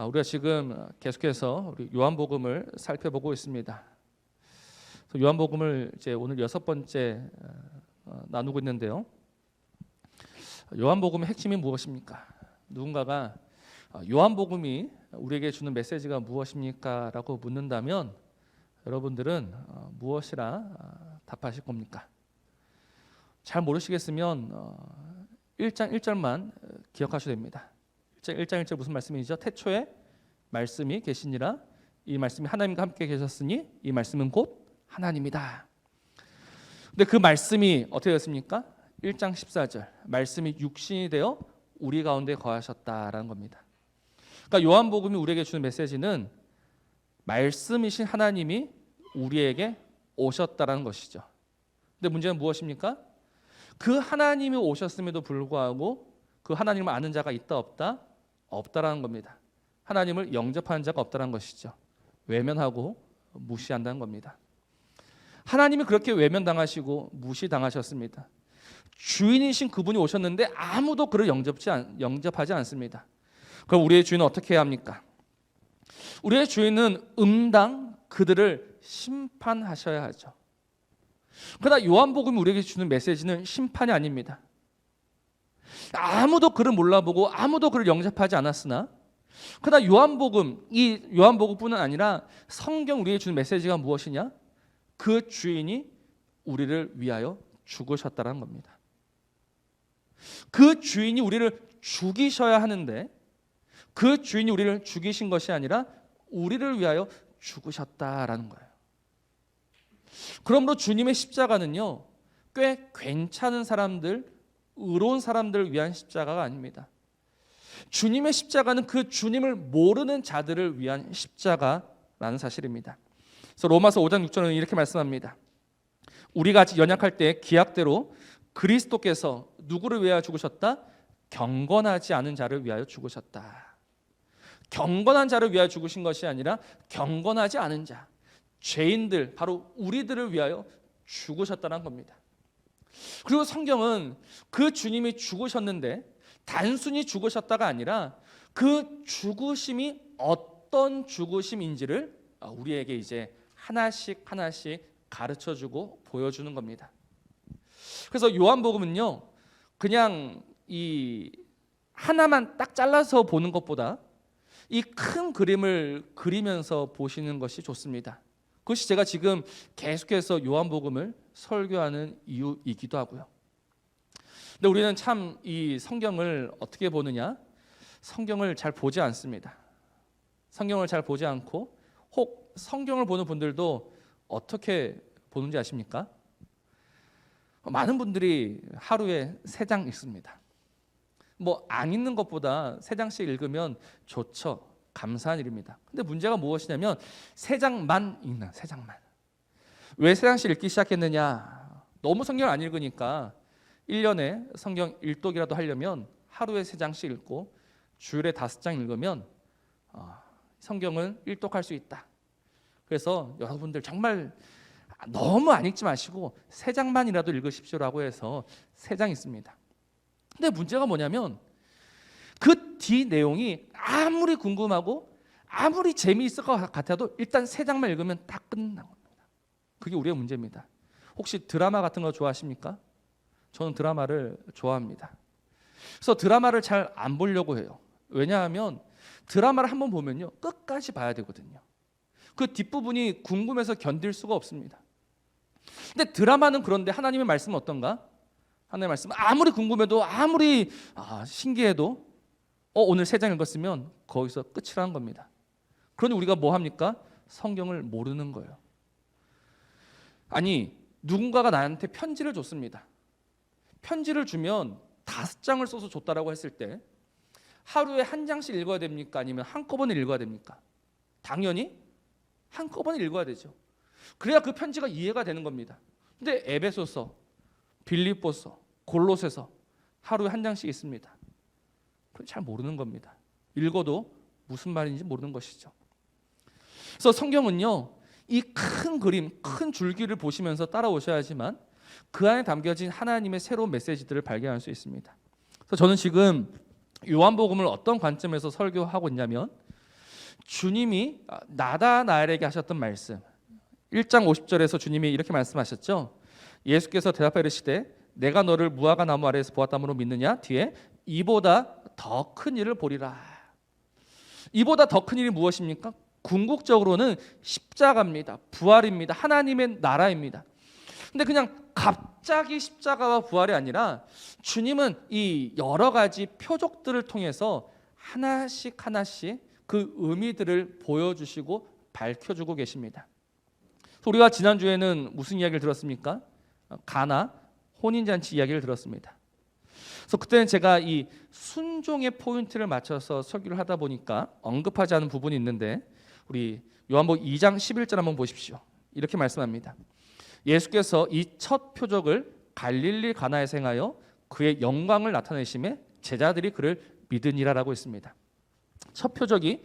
우리가 지금 계속해서 우리 요한복음을 살펴보고 있습니다. 요한복음을 이제 오늘 6번째 나누고 있는데요. 요한복음의 핵심이 무엇입니까? 누군가가 요한복음이 우리에게 주는 메시지가 무엇입니까? 라고 묻는다면 여러분들은 무엇이라 답하실 겁니까? 잘 모르시겠으면 1장 1절만 기억하셔도 됩니다. 1장 1절 무슨 말씀이죠? 태초에 말씀이 계시니라. 이 말씀이 하나님과 함께 계셨으니 이 말씀은 곧 하나님이다. 근데 그 말씀이 어떻게 됐습니까? 1장 14절 말씀이 육신이 되어 우리 가운데 거하셨다라는 겁니다. 그러니까 요한복음이 우리에게 주는 메시지는 말씀이신 하나님이 우리에게 오셨다라는 것이죠. 근데 문제는 무엇입니까? 그 하나님이 오셨음에도 불구하고 그 하나님을 아는 자가 있다 없다? 없다라는 겁니다. 하나님을 영접하는 자가 없다라는 것이죠. 외면하고 무시한다는 겁니다. 하나님이 그렇게 외면당하시고 무시당하셨습니다. 주인이신 그분이 오셨는데 아무도 그를 영접하지 않습니다. 그럼 우리의 주인은 어떻게 해야 합니까? 우리의 주인은 응당 그들을 심판하셔야 하죠. 그러나 요한복음이 우리에게 주는 메시지는 심판이 아닙니다. 아무도 그를 몰라보고 아무도 그를 영접하지 않았으나 그러나 이 요한복음뿐은 아니라 성경 우리에게 주는 메시지가 무엇이냐? 그 주인이 우리를 위하여 죽으셨다는 겁니다. 그 주인이 우리를 죽이셔야 하는데 그 주인이 우리를 죽이신 것이 아니라 우리를 위하여 죽으셨다라는 거예요. 그러므로 주님의 십자가는요, 꽤 괜찮은 사람들, 의로운 사람들을 위한 십자가가 아닙니다. 주님의 십자가는 그 주님을 모르는 자들을 위한 십자가라는 사실입니다. 그래서 로마서 5장 6절은 이렇게 말씀합니다. 우리가 아직 연약할 때 기약대로 그리스도께서 누구를 위하여 죽으셨다? 경건하지 않은 자를 위하여 죽으셨다. 경건한 자를 위하여 죽으신 것이 아니라 경건하지 않은 자, 죄인들, 바로 우리들을 위하여 죽으셨다는 겁니다. 그리고 성경은 그 주님이 죽으셨는데 단순히 죽으셨다가 아니라 그 죽으심이 어떤 죽으심인지를 우리에게 이제 하나씩 가르쳐주고 보여주는 겁니다. 그래서 요한복음은요, 그냥 이 하나만 딱 잘라서 보는 것보다 이 큰 그림을 그리면서 보시는 것이 좋습니다. 그것이 제가 지금 계속해서 요한복음을 설교하는 이유이기도 하고요. 근데 우리는 참 이 성경을 어떻게 보느냐? 성경을 잘 보지 않습니다. 성경을 잘 보지 않고 혹 성경을 보는 분들도 어떻게 보는지 아십니까? 많은 분들이 하루에 3장 읽습니다. 안 읽는 것보다 3장씩 읽으면 좋죠. 감사한 일입니다. 근데 문제가 무엇이냐면 3장만 읽는 3장만. 왜 3장씩 읽기 시작했느냐? 너무 성경을 안 읽으니까 1년에 성경 일독이라도 하려면 하루에 3장씩 읽고 주일에 5장 읽으면 성경을 일독할 수 있다. 그래서 여러분들 정말 너무 안 읽지 마시고 3장만이라도 읽으십시오라고 해서 3장 있습니다. 근데 문제가 뭐냐면 그 뒤 내용이 아무리 궁금하고 아무리 재미있을 것 같아도 일단 3장만 읽으면 다 끝난 겁니다. 그게 우리의 문제입니다. 혹시 드라마 같은 거 좋아하십니까? 저는 드라마를 좋아합니다. 그래서 드라마를 잘 안 보려고 해요. 왜냐하면 드라마를 한번 보면요, 끝까지 봐야 되거든요. 그 뒷부분이 궁금해서 견딜 수가 없습니다. 근데 드라마는 그런데 하나님의 말씀은 어떤가? 하나님의 말씀은 아무리 궁금해도 아무리 신기해도 오늘 3장 읽었으면 거기서 끝이라는 겁니다. 그러니 우리가 뭐 합니까? 성경을 모르는 거예요. 아니, 누군가가 나한테 편지를 줬습니다. 편지를 주면 5장을 써서 줬다라고 했을 때 하루에 1장씩 읽어야 됩니까? 아니면 한꺼번에 읽어야 됩니까? 당연히 한꺼번에 읽어야 되죠. 그래야 그 편지가 이해가 되는 겁니다. 근데 에베소서, 빌립보서, 골로새서 하루에 1장씩 있습니다. 잘 모르는 겁니다. 읽어도 무슨 말인지 모르는 것이죠. 그래서 성경은요, 이 큰 그림, 큰 줄기를 보시면서 따라오셔야지만 그 안에 담겨진 하나님의 새로운 메시지들을 발견할 수 있습니다. 그래서 저는 지금 요한복음을 어떤 관점에서 설교하고 있냐면 주님이 나다나엘에게 하셨던 말씀 1장 50절에서 주님이 이렇게 말씀하셨죠. 예수께서 대답하여 이르시되 내가 너를 무화과 나무 아래에서 보았다므로 믿느냐? 뒤에 이보다 더 큰 일을 보리라. 이보다 더 큰 일이 무엇입니까? 궁극적으로는 십자가입니다. 부활입니다. 하나님의 나라입니다. 근데 그냥 갑자기 십자가와 부활이 아니라 주님은 이 여러 가지 표적들을 통해서 하나씩 그 의미들을 보여주시고 밝혀주고 계십니다. 우리가 지난주에는 무슨 이야기를 들었습니까? 가나 혼인잔치 이야기를 들었습니다. 그래서 그때는 제가 이 순종의 포인트를 맞춰서 설교를 하다 보니까 언급하지 않은 부분이 있는데 우리 요한복음 2장 11절 한번 보십시오. 이렇게 말씀합니다. 예수께서 이 첫 표적을 갈릴리 가나에서 행하여 그의 영광을 나타내심에 제자들이 그를 믿으니라라고 했습니다. 첫 표적이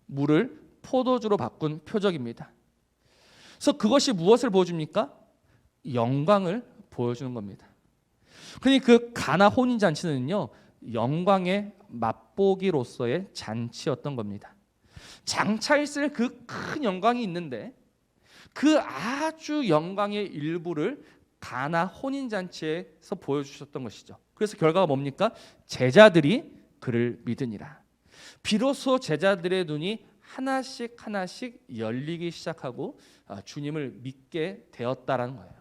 물을 포도주로 바꾼 표적입니다. 그래서 그것이 무엇을 보여줍니까? 영광을 보여주는 겁니다. 그러니 그 가나 혼인 잔치는요 영광의 맛보기로서의 잔치였던 겁니다. 장차 있을 그 큰 영광이 있는데 그 아주 영광의 일부를 가나 혼인 잔치에서 보여주셨던 것이죠. 그래서 결과가 뭡니까? 제자들이 그를 믿으니라. 비로소 제자들의 눈이 하나씩 열리기 시작하고 주님을 믿게 되었다라는 거예요.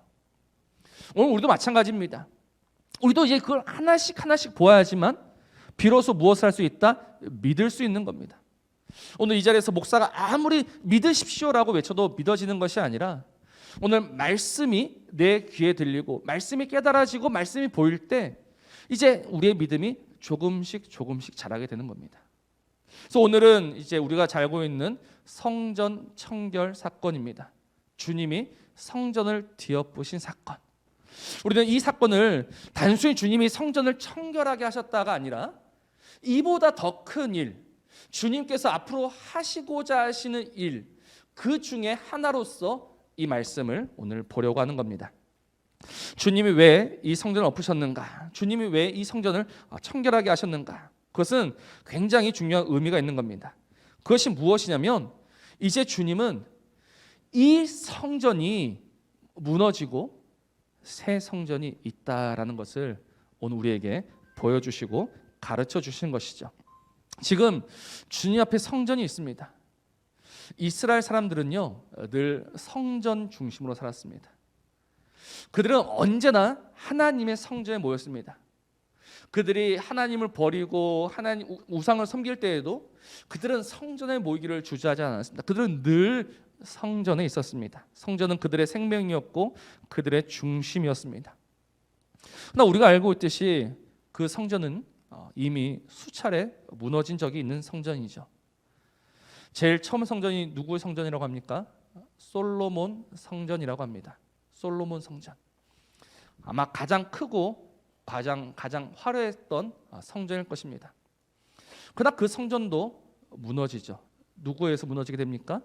오늘 우리도 마찬가지입니다. 우리도 이제 그걸 하나씩 보아야지만 비로소 무엇을 할 수 있다? 믿을 수 있는 겁니다. 오늘 이 자리에서 목사가 아무리 믿으십시오라고 외쳐도 믿어지는 것이 아니라 오늘 말씀이 내 귀에 들리고 말씀이 깨달아지고 말씀이 보일 때 이제 우리의 믿음이 조금씩 자라게 되는 겁니다. 그래서 오늘은 이제 우리가 잘 알고 있는 성전 청결 사건입니다. 주님이 성전을 뒤엎으신 사건. 우리는 이 사건을 단순히 주님이 성전을 청결하게 하셨다가 아니라 이보다 더 큰 일, 주님께서 앞으로 하시고자 하시는 일, 그 중에 하나로서 이 말씀을 오늘 보려고 하는 겁니다. 주님이 왜 이 성전을 엎으셨는가? 주님이 왜 이 성전을 청결하게 하셨는가? 그것은 굉장히 중요한 의미가 있는 겁니다. 그것이 무엇이냐면 이제 주님은 이 성전이 무너지고 새 성전이 있다라는 것을 오늘 우리에게 보여주시고 가르쳐 주신 것이죠. 지금 주님 앞에 성전이 있습니다. 이스라엘 사람들은요 늘 성전 중심으로 살았습니다. 그들은 언제나 하나님의 성전에 모였습니다. 그들이 하나님을 버리고 하나님 우상을 섬길 때에도 그들은 성전에 모이기를 주저하지 않았습니다. 그들은 늘 성전에 있었습니다. 성전은 그들의 생명이었고 그들의 중심이었습니다. 그러나 우리가 알고 있듯이 그 성전은 이미 수차례 무너진 적이 있는 성전이죠. 제일 처음 성전이 누구의 성전이라고 합니까? 솔로몬 성전이라고 합니다. 솔로몬 성전. 아마 가장 크고 가장 화려했던 성전일 것입니다. 그러나 그 성전도 무너지죠. 누구에 의해서 무너지게 됩니까?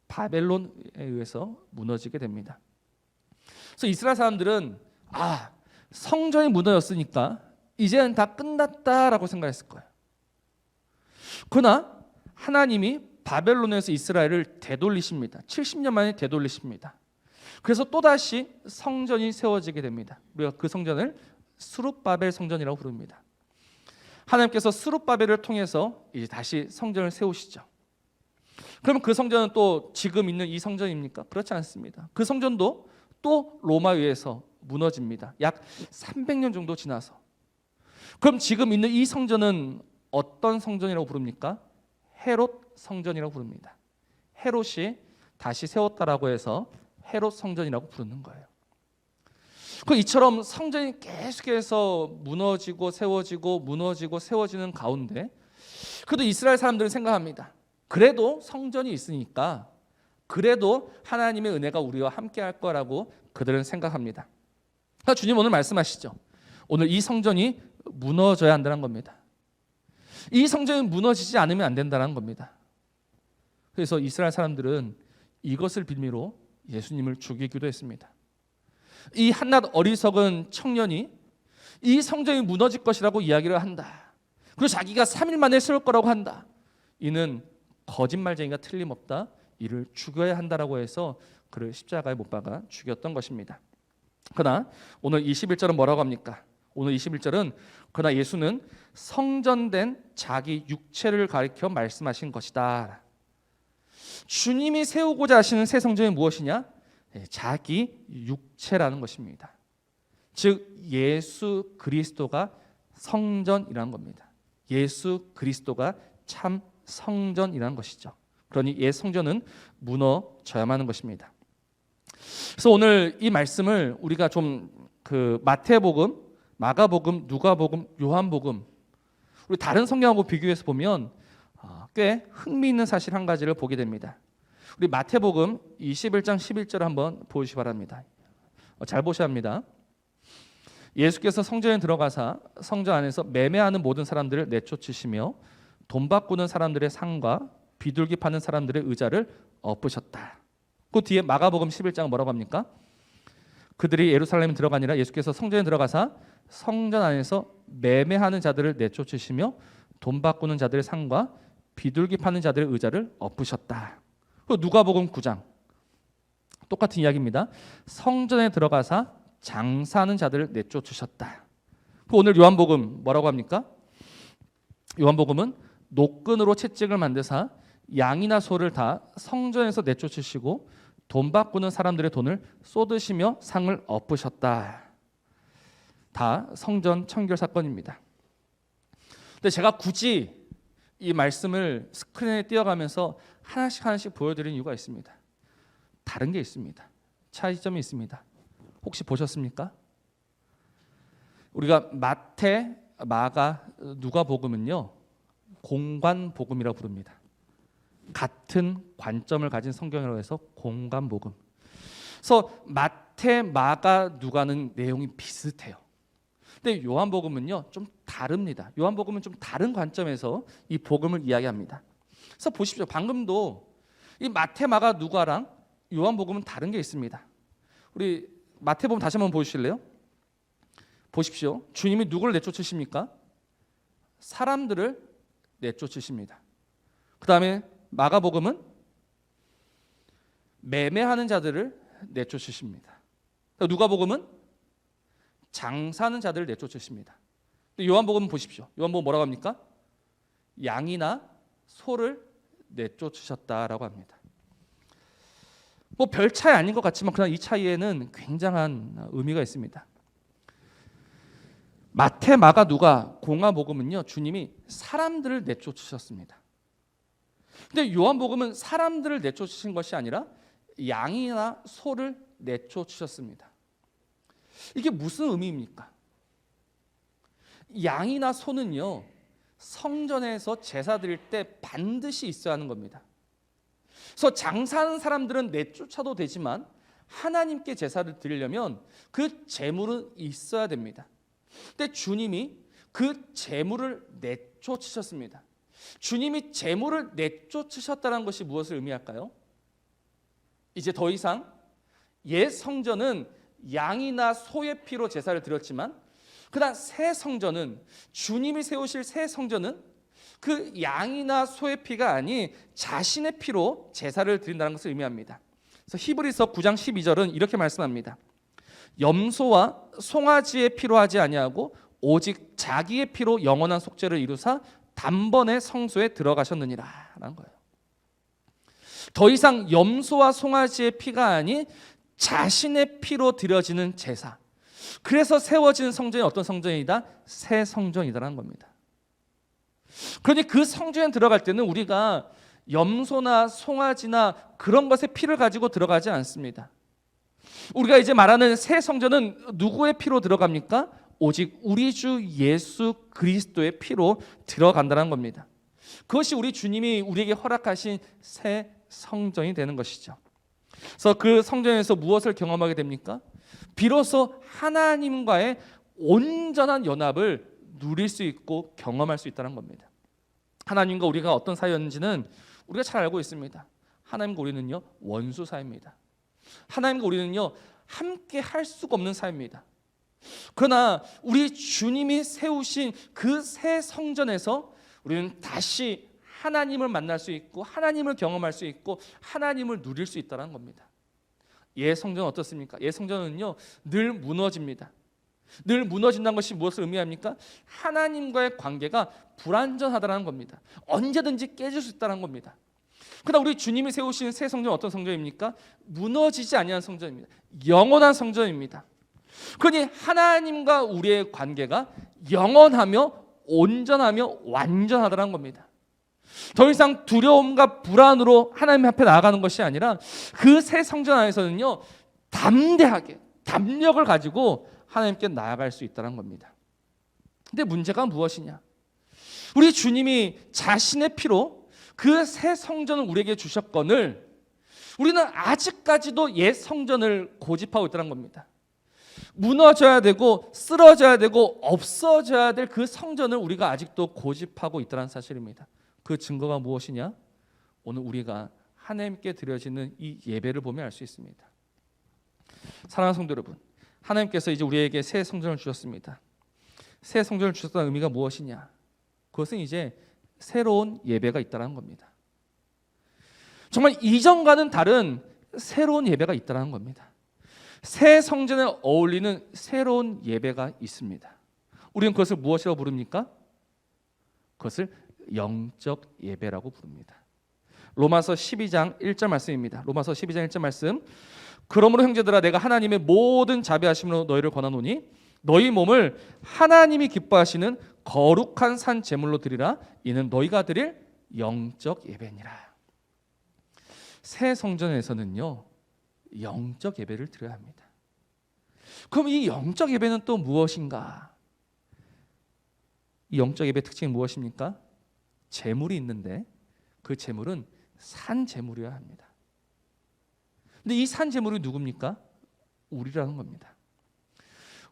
바벨론에 의해서 무너지게 됩니다. 그래서 이스라엘 사람들은 성전이 무너졌으니까 이제는 다 끝났다라고 생각했을 거예요. 그러나 하나님이 바벨론에서 이스라엘을 되돌리십니다. 70년 만에 되돌리십니다. 그래서 또다시 성전이 세워지게 됩니다. 우리가 그 성전을 스룹바벨 성전이라고 부릅니다. 하나님께서 스룹바벨을 통해서 이제 다시 성전을 세우시죠. 그러면 그 성전은 또 지금 있는 이 성전입니까? 그렇지 않습니다. 그 성전도 또 로마에 의해서 무너집니다. 약 300년 정도 지나서. 그럼 지금 있는 이 성전은 어떤 성전이라고 부릅니까? 헤롯 성전이라고 부릅니다. 헤롯이 다시 세웠다라고 해서 헤롯 성전이라고 부르는 거예요. 이처럼 성전이 계속해서 무너지고 세워지고 무너지고 세워지는 가운데 그래도 이스라엘 사람들은 생각합니다. 그래도 성전이 있으니까 그래도 하나님의 은혜가 우리와 함께 할 거라고 그들은 생각합니다. 그러니까 주님 오늘 말씀하시죠. 오늘 이 성전이 무너져야 한다는 겁니다. 이 성전이 무너지지 않으면 안 된다는 겁니다. 그래서 이스라엘 사람들은 이것을 빌미로 예수님을 죽이기도 했습니다. 이 한낱 어리석은 청년이 이 성전이 무너질 것이라고 이야기를 한다. 그리고 자기가 3일 만에 세울 거라고 한다. 이는 거짓말쟁이가 틀림없다. 이를 죽여야 한다라고 해서 그를 십자가에 못 박아 죽였던 것입니다. 그러나 오늘 21절은 뭐라고 합니까? 오늘 21절은 그러나 예수는 성전된 자기 육체를 가리켜 말씀하신 것이다. 주님이 세우고자 하시는 새 성전이 무엇이냐? 자기 육체라는 것입니다. 즉 예수 그리스도가 성전이라는 겁니다. 예수 그리스도가 참 성전이라는 것이죠. 그러니 옛 성전은 무너져야만 하는 것입니다. 그래서 오늘 이 말씀을 우리가 좀 그 마태복음, 마가복음, 누가복음, 요한복음 우리 다른 성경하고 비교해서 보면 꽤 흥미있는 사실 한 가지를 보게 됩니다. 우리 마태복음 21장 11절 한번 보시기 바랍니다. 잘 보셔야 합니다. 예수께서 성전에 들어가사 성전 안에서 매매하는 모든 사람들을 내쫓으시며 돈 바꾸는 사람들의 상과 비둘기 파는 사람들의 의자를 엎으셨다. 그 뒤에 마가복음 11장 뭐라고 합니까? 그들이 예루살렘에 들어가니라 예수께서 성전에 들어가사 성전 안에서 매매하는 자들을 내쫓으시며 돈 바꾸는 자들의 상과 비둘기 파는 자들의 의자를 엎으셨다. 누가복음 9장 똑같은 이야기입니다. 성전에 들어가사 장사하는 자들을 내쫓으셨다. 오늘 요한복음 뭐라고 합니까? 요한복음은 노끈으로 채찍을 만드사 양이나 소를 다 성전에서 내쫓으시고 돈 바꾸는 사람들의 돈을 쏟으시며 상을 엎으셨다. 다 성전 청결 사건입니다. 근데 제가 굳이 이 말씀을 스크린에 띄워가면서 하나씩 보여드리는 이유가 있습니다. 다른 게 있습니다. 차이점이 있습니다. 혹시 보셨습니까? 우리가 마태, 마가, 누가복음은요 공관복음이라고 부릅니다. 같은 관점을 가진 성경이라고 해서 공관복음. 그래서 마태, 마가, 누가는 내용이 비슷해요. 근데 요한복음은요 좀 다릅니다. 요한복음은 좀 다른 관점에서 이 복음을 이야기합니다. 그래서 보십시오. 방금도 이 마태, 마가, 누가랑 요한복음은 다른 게 있습니다. 우리 마태복음 다시 한번 보실래요? 보십시오. 주님이 누구를 내쫓으십니까? 사람들을 내쫓으십니다. 그 다음에 마가복음은 매매하는 자들을 내쫓으십니다. 누가복음은 장사하는 자들을 내쫓으십니다. 요한복음 보십시오. 요한복음 뭐라고 합니까? 양이나 소를 내쫓으셨다라고 합니다. 뭐 별 차이 아닌 것 같지만 그러나 이 차이에는 굉장한 의미가 있습니다. 마태, 마가, 누가, 공화복음은요 주님이 사람들을 내쫓으셨습니다. 근데 요한복음은 사람들을 내쫓으신 것이 아니라 양이나 소를 내쫓으셨습니다. 이게 무슨 의미입니까? 양이나 소는요 성전에서 제사 드릴 때 반드시 있어야 하는 겁니다. 그래서 장사하는 사람들은 내쫓아도 되지만 하나님께 제사를 드리려면 그 제물은 있어야 됩니다. 근데 주님이 그 제물을 내쫓으셨습니다. 주님이 제물을 내쫓으셨다는 것이 무엇을 의미할까요? 이제 더 이상 옛 성전은 양이나 소의 피로 제사를 드렸지만 그다음 새 성전은 주님이 세우실 새 성전은 그 양이나 소의 피가 아닌 자신의 피로 제사를 드린다는 것을 의미합니다. 그래서 히브리서 9장 12절은 이렇게 말씀합니다. 염소와 송아지의 피로 하지 아니하고 오직 자기의 피로 영원한 속죄를 이루사 단번에 성소에 들어가셨느니라 라는 거예요. 더 이상 염소와 송아지의 피가 아닌 자신의 피로 드려지는 제사. 그래서 세워진 성전이 어떤 성전이다? 새 성전이다라는 겁니다. 그러니 그 성전에 들어갈 때는 우리가 염소나 송아지나 그런 것의 피를 가지고 들어가지 않습니다. 우리가 이제 말하는 새 성전은 누구의 피로 들어갑니까? 오직 우리 주 예수 그리스도의 피로 들어간다는 겁니다. 그것이 우리 주님이 우리에게 허락하신 새 성전이 되는 것이죠. 그래서 그 성전에서 무엇을 경험하게 됩니까? 비로소 하나님과의 온전한 연합을 누릴 수 있고 경험할 수 있다는 겁니다. 하나님과 우리가 어떤 사이였는지는 우리가 잘 알고 있습니다. 하나님과 우리는요 원수 사이입니다. 하나님과 우리는요 함께 할 수가 없는 사이입니다. 그러나 우리 주님이 세우신 그 새 성전에서 우리는 다시 하나님을 만날 수 있고 하나님을 경험할 수 있고 하나님을 누릴 수 있다는 겁니다. 옛 성전은 어떻습니까? 옛 성전은요 늘 무너집니다. 늘 무너진다는 것이 무엇을 의미합니까? 하나님과의 관계가 불완전하다는 겁니다. 언제든지 깨질 수 있다는 겁니다. 그러나 우리 주님이 세우신 새 성전은 어떤 성전입니까? 무너지지 아니한 성전입니다. 영원한 성전입니다. 그러니 하나님과 우리의 관계가 영원하며 온전하며 완전하다는 겁니다. 더 이상 두려움과 불안으로 하나님 앞에 나아가는 것이 아니라 그 새 성전 안에서는요 담대하게 담력을 가지고 하나님께 나아갈 수 있다는 겁니다. 근데 문제가 무엇이냐? 우리 주님이 자신의 피로 그 새 성전을 우리에게 주셨거늘 우리는 아직까지도 옛 성전을 고집하고 있다는 겁니다. 무너져야 되고 쓰러져야 되고 없어져야 될 그 성전을 우리가 아직도 고집하고 있다는 사실입니다. 그 증거가 무엇이냐? 오늘 우리가 하나님께 드려지는 이 예배를 보면 알 수 있습니다. 사랑하는 성도 여러분, 하나님께서 이제 우리에게 새 성전을 주셨습니다. 새 성전을 주셨다는 의미가 무엇이냐? 그것은 이제 새로운 예배가 있다는 겁니다. 정말 이전과는 다른 새로운 예배가 있다는 겁니다. 새 성전에 어울리는 새로운 예배가 있습니다. 우리는 그것을 무엇이라고 부릅니까? 그것을 영적 예배라고 부릅니다. 로마서 12장 1절 말씀입니다. 로마서 12장 1절 말씀. 그러므로 형제들아 내가 하나님의 모든 자비하심으로 너희를 권하노니 너희 몸을 하나님이 기뻐하시는 거룩한 산 제물로 드리라. 이는 너희가 드릴 영적 예배니라. 새 성전에서는요 영적 예배를 드려야 합니다. 그럼 이 영적 예배는 또 무엇인가? 이 영적 예배의 특징이 무엇입니까? 제물이 있는데 그 제물은 산 제물이어야 합니다. 근데 이 산 제물이 누굽니까? 우리라는 겁니다.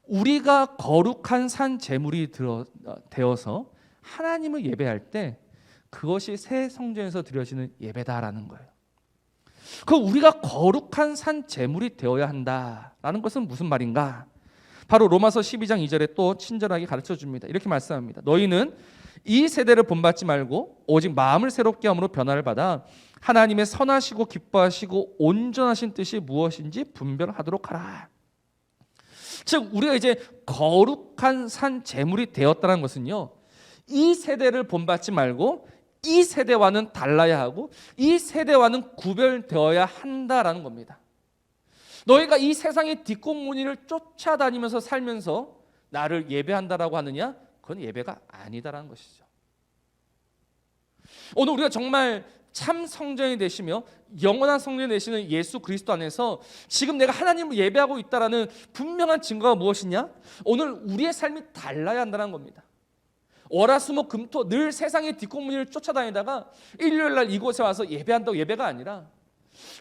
우리가 거룩한 산 제물이 되어서 하나님을 예배할 때 그것이 새 성전에서 드려지는 예배다라는 거예요. 그 우리가 거룩한 산 제물이 되어야 한다라는 것은 무슨 말인가? 바로 로마서 12장 2절에 또 친절하게 가르쳐 줍니다. 이렇게 말씀합니다. 너희는 이 세대를 본받지 말고 오직 마음을 새롭게 함으로 변화를 받아 하나님의 선하시고 기뻐하시고 온전하신 뜻이 무엇인지 분별하도록 하라. 즉 우리가 이제 거룩한 산 제물이 되었다는 것은요 이 세대를 본받지 말고 이 세대와는 달라야 하고 이 세대와는 구별되어야 한다라는 겁니다. 너희가 이 세상의 뒷공무니를 쫓아다니면서 살면서 나를 예배한다라고 하느냐? 그건 예배가 아니다라는 것이죠. 오늘 우리가 정말 참 성전이 되시며 영원한 성전이 되시는 예수 그리스도 안에서 지금 내가 하나님을 예배하고 있다라는 분명한 증거가 무엇이냐? 오늘 우리의 삶이 달라야 한다는 겁니다. 월화수목금토 늘 세상의 뒷공무니를 쫓아다니다가 일요일날 이곳에 와서 예배한다고 예배가 아니라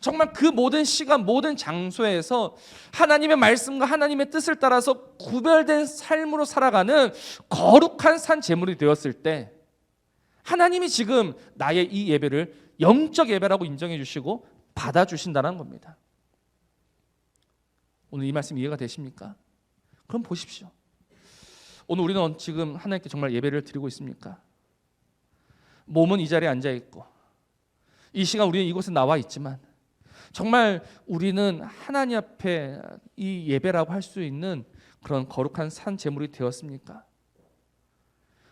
정말 그 모든 시간 모든 장소에서 하나님의 말씀과 하나님의 뜻을 따라서 구별된 삶으로 살아가는 거룩한 산 제물이 되었을 때 하나님이 지금 나의 이 예배를 영적 예배라고 인정해 주시고 받아주신다는 겁니다. 오늘 이 말씀 이해가 되십니까? 그럼 보십시오. 오늘 우리는 지금 하나님께 정말 예배를 드리고 있습니까? 몸은 이 자리에 앉아 있고 이 시간 우리는 이곳에 나와 있지만 정말 우리는 하나님 앞에 이 예배라고 할 수 있는 그런 거룩한 산 제물이 되었습니까?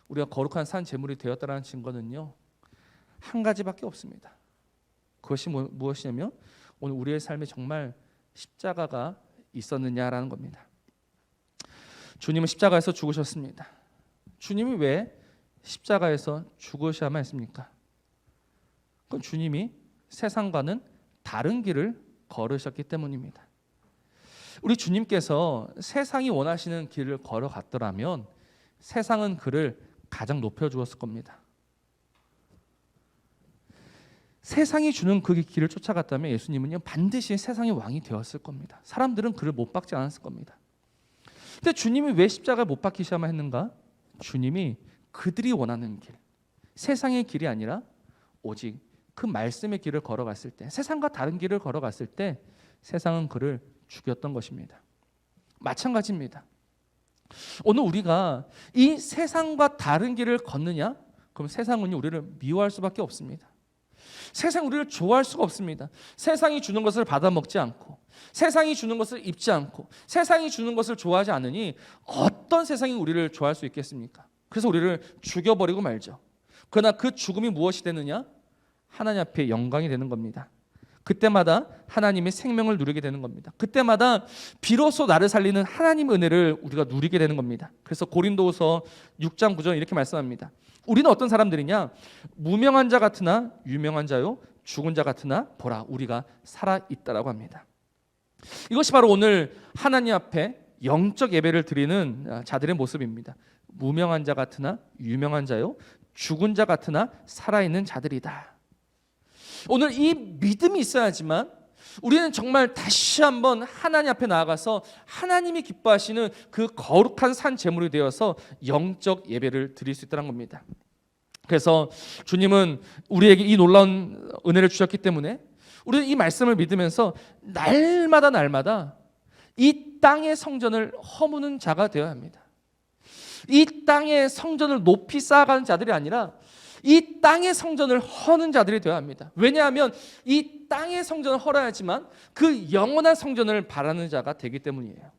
우리가 거룩한 산 제물이 되었다는 증거는요 한 가지밖에 없습니다. 그것이 무엇이냐면 오늘 우리의 삶에 정말 십자가가 있었느냐라는 겁니다. 주님은 십자가에서 죽으셨습니다. 주님이 왜 십자가에서 죽으셔야만 했습니까? 그건 주님이 세상과는 다른 길을 걸으셨기 때문입니다. 우리 주님께서 세상이 원하시는 길을 걸어갔더라면 세상은 그를 가장 높여주었을 겁니다. 세상이 주는 그 길을 쫓아갔다면 예수님은요 반드시 세상의 왕이 되었을 겁니다. 사람들은 그를 못 박지 않았을 겁니다. 근데 주님이 왜 십자가를 못 박히셔야만 했는가? 주님이 그들이 원하는 길, 세상의 길이 아니라 오직 그 말씀의 길을 걸어갔을 때, 세상과 다른 길을 걸어갔을 때 세상은 그를 죽였던 것입니다. 마찬가지입니다. 오늘 우리가 이 세상과 다른 길을 걷느냐? 그럼 세상은 우리를 미워할 수밖에 없습니다. 세상 우리를 좋아할 수가 없습니다. 세상이 주는 것을 받아먹지 않고, 세상이 주는 것을 입지 않고, 세상이 주는 것을 좋아하지 않으니 어떤 세상이 우리를 좋아할 수 있겠습니까? 그래서 우리를 죽여버리고 말죠. 그러나 그 죽음이 무엇이 되느냐? 하나님 앞에 영광이 되는 겁니다. 그때마다 하나님의 생명을 누리게 되는 겁니다. 그때마다 비로소 나를 살리는 하나님의 은혜를 우리가 누리게 되는 겁니다. 그래서 고린도후서 6장 9절 이렇게 말씀합니다. 우리는 어떤 사람들이냐? 무명한 자 같으나 유명한 자요, 죽은 자 같으나 보라 우리가 살아있다라고 합니다. 이것이 바로 오늘 하나님 앞에 영적 예배를 드리는 자들의 모습입니다. 무명한 자 같으나 유명한 자요, 죽은 자 같으나 살아있는 자들이다. 오늘 이 믿음이 있어야지만 우리는 정말 다시 한번 하나님 앞에 나아가서 하나님이 기뻐하시는 그 거룩한 산 제물이 되어서 영적 예배를 드릴 수 있다는 겁니다. 그래서 주님은 우리에게 이 놀라운 은혜를 주셨기 때문에 우리는 이 말씀을 믿으면서 날마다 이 땅의 성전을 허무는 자가 되어야 합니다. 이 땅의 성전을 높이 쌓아가는 자들이 아니라 이 땅의 성전을 허는 자들이 되어야 합니다. 왜냐하면 이 땅의 성전을 헐어야지만 그 영원한 성전을 바라는 자가 되기 때문이에요.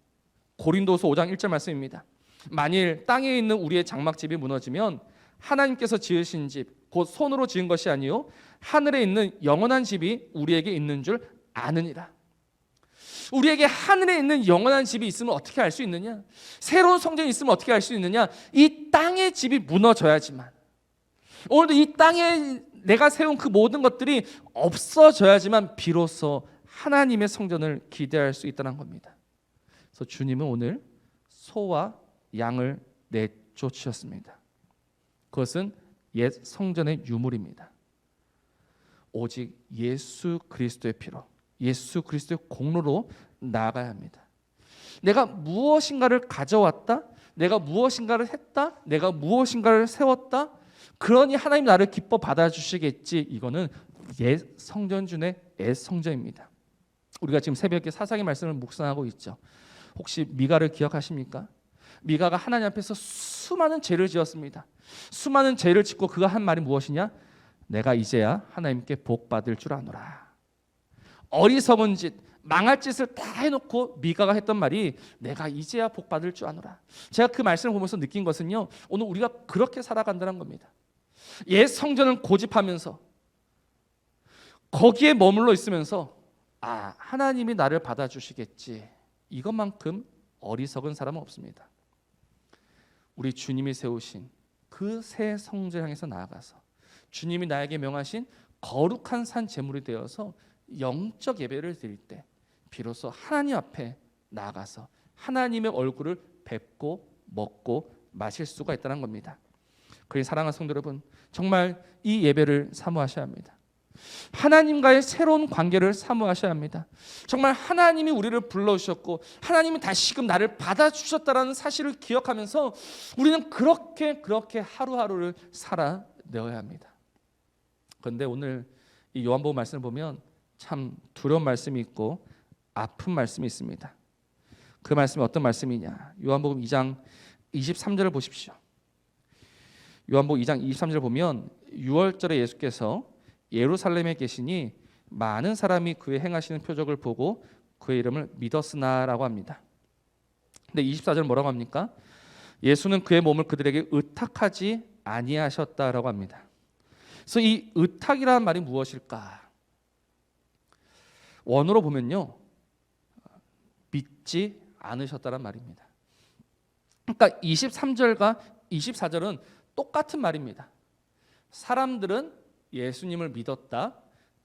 고린도서 5장 1절 말씀입니다. 만일 땅에 있는 우리의 장막집이 무너지면 하나님께서 지으신 집, 곧 손으로 지은 것이 아니요 하늘에 있는 영원한 집이 우리에게 있는 줄 아느니라. 우리에게 하늘에 있는 영원한 집이 있으면 어떻게 알 수 있느냐? 새로운 성전이 있으면 어떻게 알 수 있느냐? 이 땅의 집이 무너져야지만, 오늘도 이 땅에 내가 세운 그 모든 것들이 없어져야지만 비로소 하나님의 성전을 기대할 수 있다는 겁니다. 그래서 주님은 오늘 소와 양을 내쫓으셨습니다. 그것은 옛 성전의 유물입니다. 오직 예수 그리스도의 피로, 예수 그리스도의 공로로 나아가야 합니다. 내가 무엇인가를 가져왔다, 내가 무엇인가를 했다, 내가 무엇인가를 세웠다, 그러니 하나님 나를 기뻐 받아주시겠지. 이거는 옛 성전 중에 옛 성전입니다. 우리가 지금 새벽에 사사기 말씀을 묵상하고 있죠. 혹시 미가를 기억하십니까? 미가가 하나님 앞에서 수많은 죄를 지었습니다. 수많은 죄를 짓고 그가 한 말이 무엇이냐? 내가 이제야 하나님께 복 받을 줄 아노라. 어리석은 짓, 망할 짓을 다 해놓고 미가가 했던 말이 내가 이제야 복 받을 줄 아노라. 제가 그 말씀을 보면서 느낀 것은요, 오늘 우리가 그렇게 살아간다는 겁니다. 옛 성전을 고집하면서 거기에 머물러 있으면서 하나님이 나를 받아주시겠지, 이것만큼 어리석은 사람은 없습니다. 우리 주님이 세우신 그 새 성전 향해서 나아가서 주님이 나에게 명하신 거룩한 산 제물이 되어서 영적 예배를 드릴 때 비로소 하나님 앞에 나아가서 하나님의 얼굴을 뵙고 먹고 마실 수가 있다는 겁니다. 그러니 사랑하는 성도 여러분, 정말 이 예배를 사모하셔야 합니다. 하나님과의 새로운 관계를 사모하셔야 합니다. 정말 하나님이 우리를 불러주셨고 하나님이 다시금 나를 받아주셨다는 사실을 기억하면서 우리는 그렇게 하루하루를 살아내어야 합니다. 그런데 오늘 이 요한복음 말씀을 보면 참 두려운 말씀이 있고 아픈 말씀이 있습니다. 그 말씀이 어떤 말씀이냐? 요한복음 2장 23절을 보십시오. 요한복음 2장 23절을 보면 6월절에 예수께서 예루살렘에 계시니 많은 사람이 그의 행하시는 표적을 보고 그의 이름을 믿었으나라고 합니다. 근데 24절 뭐라고 합니까? 예수는 그의 몸을 그들에게 의탁하지 아니하셨다라고 합니다. 그래서 이 의탁이라는 말이 무엇일까? 원어로 보면요, 믿지 않으셨다는 말입니다. 그러니까 23절과 24절은 똑같은 말입니다. 사람들은 예수님을 믿었다.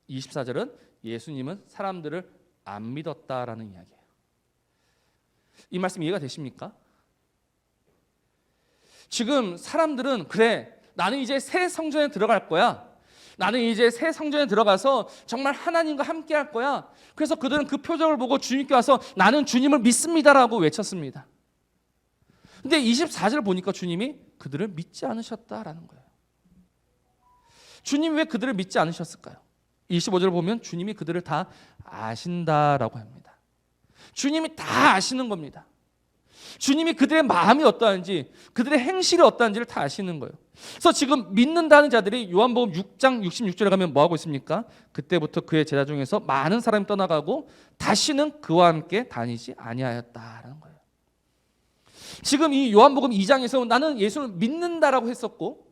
24절은 예수님은 사람들을 안 믿었다라는 이야기예요. 이 말씀 이해가 되십니까? 지금 사람들은 그래, 나는 이제 새 성전에 들어갈 거야. 나는 이제 새 성전에 들어가서 정말 하나님과 함께 할 거야. 그래서 그들은 그 표적을 보고 주님께 와서 나는 주님을 믿습니다라고 외쳤습니다. 근데 24절 보니까 주님이 그들을 믿지 않으셨다라는 거예요. 주님이 왜 그들을 믿지 않으셨을까요? 25절을 보면 주님이 그들을 다 아신다라고 합니다. 주님이 다 아시는 겁니다. 주님이 그들의 마음이 어떠한지, 그들의 행실이 어떠한지를 다 아시는 거예요. 그래서 지금 믿는다는 자들이 요한복음 6장 66절에 가면 뭐 하고 있습니까? 그때부터 그의 제자 중에서 많은 사람이 떠나가고 다시는 그와 함께 다니지 아니하였다라는 거예요. 지금 이 요한복음 2장에서 나는 예수를 믿는다라고 했었고,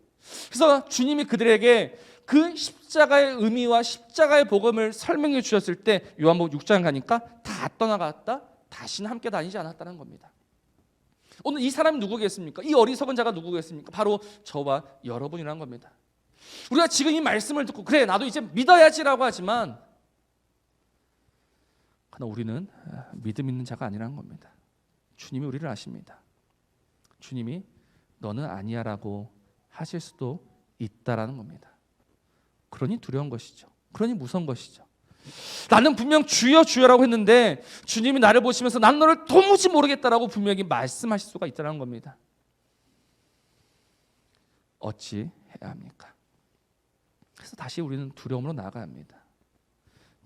그래서 주님이 그들에게 그 십자가의 의미와 십자가의 복음을 설명해 주셨을 때 요한복음 6장 가니까 다 떠나갔다, 다시는 함께 다니지 않았다는 겁니다. 오늘 이 사람이 누구겠습니까? 이 어리석은 자가 누구겠습니까? 바로 저와 여러분이라는 겁니다. 우리가 지금 이 말씀을 듣고 그래 나도 이제 믿어야지라고 하지만 그러나 우리는 믿음 있는 자가 아니라는 겁니다. 주님이 우리를 아십니다. 주님이 너는 아니야라고 하실 수도 있다라는 겁니다. 그러니 두려운 것이죠. 그러니 무서운 것이죠. 나는 분명 주여 주여라고 했는데 주님이 나를 보시면서 나는 너를 도무지 모르겠다라고 분명히 말씀하실 수가 있다는 겁니다. 어찌 해야 합니까? 그래서 다시 우리는 두려움으로 나아가야 합니다.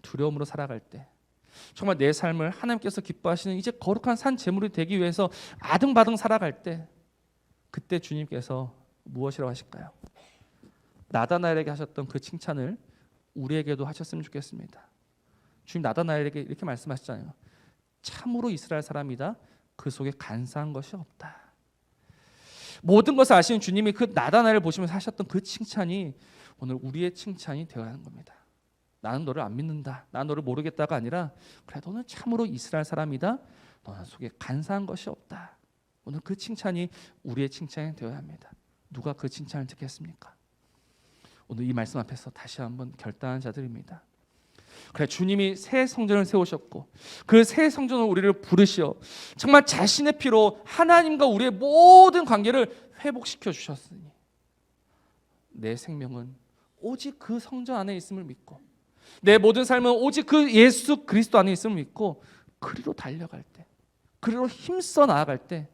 두려움으로 살아갈 때 정말 내 삶을 하나님께서 기뻐하시는 이제 거룩한 산 제물이 되기 위해서 아등바등 살아갈 때 그때 주님께서 무엇이라고 하실까요? 나다나엘에게 하셨던 그 칭찬을 우리에게도 하셨으면 좋겠습니다. 주님 나다나엘에게 이렇게 말씀하셨잖아요. 참으로 이스라엘 사람이다. 그 속에 간사한 것이 없다. 모든 것을 아시는 주님이 그 나다나엘을 보시면서 하셨던 그 칭찬이 오늘 우리의 칭찬이 되어야 하는 겁니다. 나는 너를 안 믿는다. 나는 너를 모르겠다가 아니라 그래 너는 참으로 이스라엘 사람이다. 너는 속에 간사한 것이 없다. 오늘 그 칭찬이 우리의 칭찬이 되어야 합니다. 누가 그 칭찬을 듣겠습니까? 오늘 이 말씀 앞에서 다시 한번 결단한 자들입니다. 그래 주님이 새 성전을 세우셨고 그 새 성전을 우리를 부르시어 정말 자신의 피로 하나님과 우리의 모든 관계를 회복시켜 주셨으니 내 생명은 오직 그 성전 안에 있음을 믿고 내 모든 삶은 오직 그 예수 그리스도 안에 있음을 믿고 그리로 달려갈 때 그리로 힘써 나아갈 때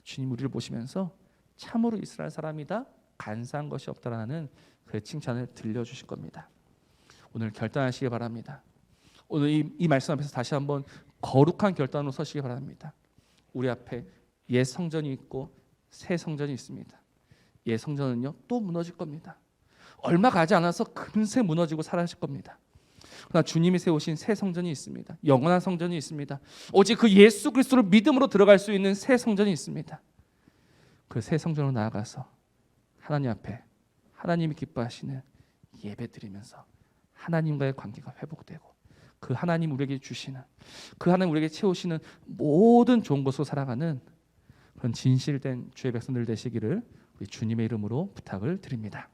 주님 우리를 보시면서 참으로 이스라엘 사람이다 간사한 것이 없다라는 그 칭찬을 들려주실 겁니다. 오늘 결단하시기 바랍니다. 오늘 이 말씀 앞에서 다시 한번 거룩한 결단으로 서시기 바랍니다. 우리 앞에 옛 성전이 있고 새 성전이 있습니다. 옛 성전은요 또 무너질 겁니다. 얼마 가지 않아서 금세 무너지고 사라질 겁니다. 그러나 주님이 세우신 새 성전이 있습니다. 영원한 성전이 있습니다. 오직 그 예수 그리스도를 믿음으로 들어갈 수 있는 새 성전이 있습니다. 그 새 성전으로 나아가서 하나님 앞에 하나님이 기뻐하시는 예배 드리면서 하나님과의 관계가 회복되고 그 하나님 우리에게 주시는 그 하나님 우리에게 채우시는 모든 좋은 것으로 살아가는 그런 진실된 주의 백성들 되시기를 우리 주님의 이름으로 부탁을 드립니다.